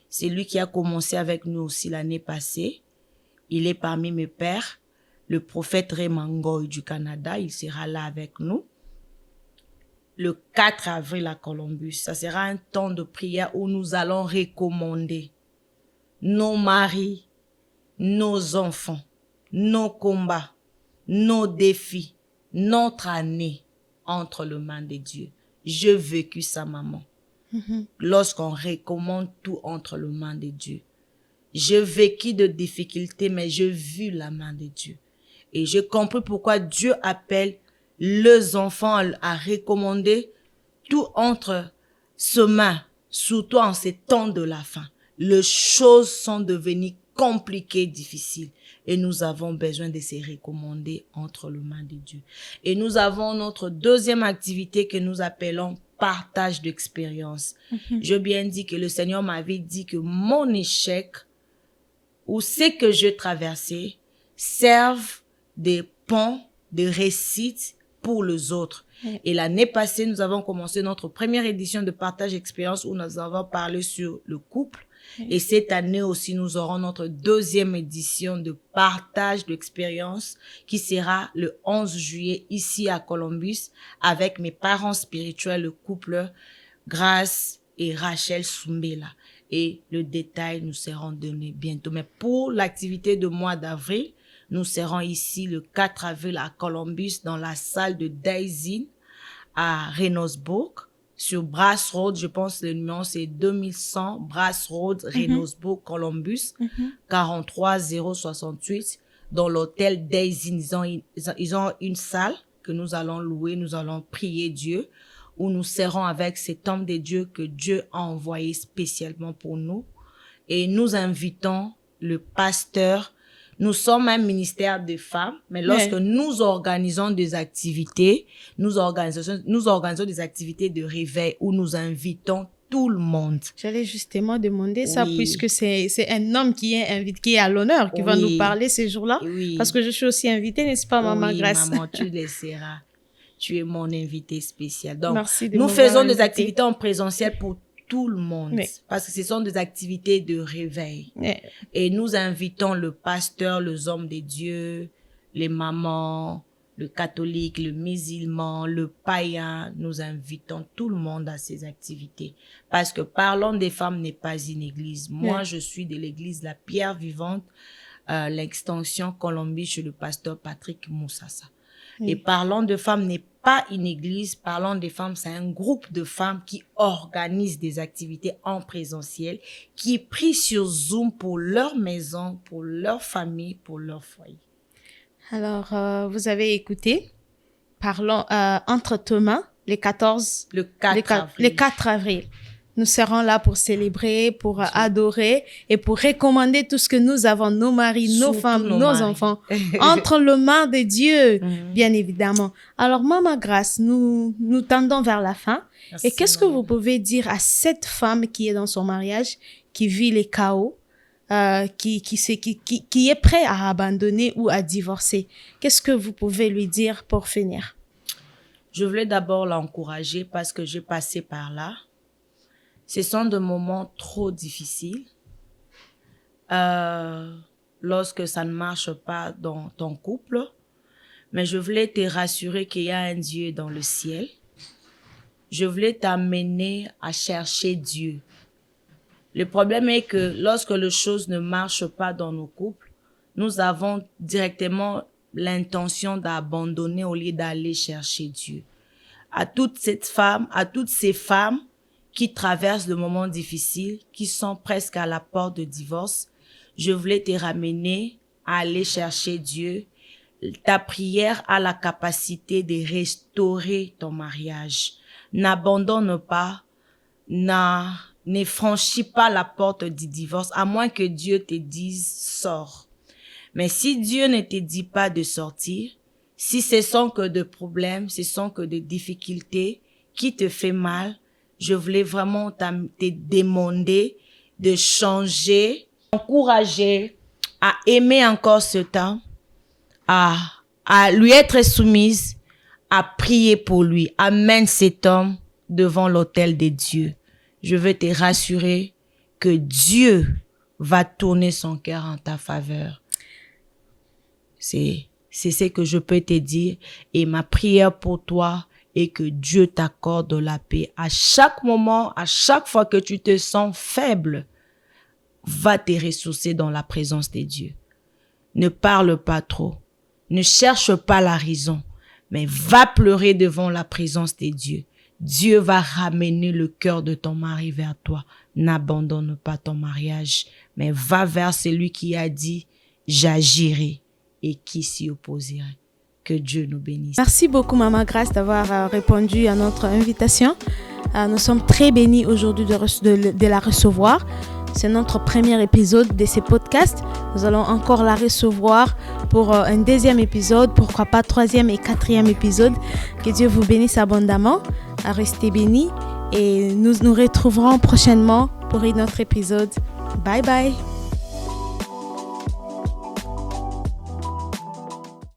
C'est lui qui a commencé avec nous aussi l'année passée. Il est parmi mes pères, le prophète Raymond Ngoy du Canada. Il sera là avec nous. Le 4 avril à Columbus. Ça sera un temps de prière où nous allons recommander nos maris, nos enfants, nos combats, nos défis, notre année entre les mains de Dieu. J'ai vécu ça, maman. Lorsqu'on recommande tout entre les mains de Dieu. J'ai vécu de difficultés, mais j'ai vu la main de Dieu. Et j'ai compris pourquoi Dieu appelle les enfants à recommander tout entre ses mains, surtout en ces temps de la fin. Les choses sont devenues compliquées, difficiles. Et nous avons besoin de se recommander entre les mains de Dieu. Et nous avons notre deuxième activité que nous appelons partage d'expérience. Je bien dit que le Seigneur m'avait dit que mon échec ou ce que je traversais servent des ponts, des récits pour les autres. Et l'année passée, nous avons commencé notre première édition de partage d'expérience où nous avons parlé sur le couple. Et cette année aussi, nous aurons notre deuxième édition de partage d'expérience qui sera le 11 juillet ici à Columbus avec mes parents spirituels, le couple Grace et Rachel Sumbela. Et le détail nous sera donné bientôt. Mais pour l'activité de mois d'avril, nous serons ici le 4 avril à Columbus dans la salle de Daisy à Reynoldsburg. Sur Brass Road, je pense le numéro c'est 2100 Brass Road, Reynoldsburg, Columbus, 43068, dans l'hôtel Daisy. Ils ont une salle que nous allons louer, nous allons prier Dieu, où nous serons avec cet homme de Dieu que Dieu a envoyé spécialement pour nous. Et nous invitons le pasteur. Nous sommes un ministère de femmes, mais lorsque nous organisons des activités, nous organisons des activités de réveil où nous invitons tout le monde. J'allais justement demander ça, puisque c'est un homme qui est invité, qui est à l'honneur, qui va nous parler ces jours-là. Parce que je suis aussi invitée, n'est-ce pas, Maman Grace? Oui, maman, tu le seras. Tu es mon invité spécial. Donc, merci de nous faisons des activités en présentiel pour tout le monde, parce que ce sont des activités de réveil. Et nous invitons le pasteur, les hommes de Dieu, les mamans, le catholique, le musulman, le païen. Nous invitons tout le monde à ces activités. Parce que Parlons des femmes n'est pas une église. Moi, je suis de l'église La Pierre Vivante, l'extension Colombie chez le pasteur Patrick Moussassa. Et Parlons de femmes n'est pas une église. Parlons des femmes, c'est un groupe de femmes qui organisent des activités en présentiel, qui prient sur Zoom pour leur maison, pour leur famille, pour leur foyer. Alors, vous avez écouté Parlons entre tes mains, le 4 avril. Nous serons là pour célébrer, pour adorer et pour recommander tout ce que nous avons, nos maris, nos Surtout femmes, nos maris. enfants, entre les mains de Dieu, bien évidemment. Alors, Maman Grace, nous tendons vers la fin. Merci, Et qu'est-ce que maman. vous pouvez dire à cette femme qui est dans son mariage, qui vit les chaos, qui est prêt à abandonner ou à divorcer? Qu'est-ce que vous pouvez lui dire pour finir? Je voulais d'abord l'encourager parce que j'ai passé par là. Ce sont des moments trop difficiles. Lorsque ça ne marche pas dans ton couple. Mais je voulais te rassurer qu'il y a un Dieu dans le ciel. Je voulais t'amener à chercher Dieu. Le problème est que lorsque les choses ne marchent pas dans nos couples, nous avons directement l'intention d'abandonner au lieu d'aller chercher Dieu. À toutes ces femmes qui traversent de moments difficiles, qui sont presque à la porte de divorce, je voulais te ramener à aller chercher Dieu. Ta prière a la capacité de restaurer ton mariage. N'abandonne pas, ne franchis pas la porte du divorce, à moins que Dieu te dise « sors ». Mais si Dieu ne te dit pas de sortir, si ce sont que de problèmes, ce sont que de difficultés qui te fait mal, je voulais vraiment te demander de changer, encourager à aimer encore ce temps, à lui être soumise, à prier pour lui. Amène cet homme devant l'autel de Dieu. Je veux te rassurer que Dieu va tourner son cœur en ta faveur. C'est ce que je peux te dire. Et ma prière pour toi est que Dieu t'accorde la paix. À chaque moment, à chaque fois que tu te sens faible, va te ressourcer dans la présence de Dieu. Ne parle pas trop. Ne cherche pas la raison, mais va pleurer devant la présence de Dieu. Dieu va ramener le cœur de ton mari vers toi. N'abandonne pas ton mariage, mais va vers celui qui a dit « j'agirai » et qui s'y opposerait. Que Dieu nous bénisse. Merci beaucoup, Maman Grace, d'avoir répondu à notre invitation. Nous sommes très bénis aujourd'hui de la recevoir. C'est notre premier épisode de ces podcasts. Nous allons encore la recevoir pour un deuxième épisode, pourquoi pas troisième et quatrième épisode. Que Dieu vous bénisse abondamment. Restez bénis et nous nous retrouverons prochainement pour un autre épisode. Bye bye.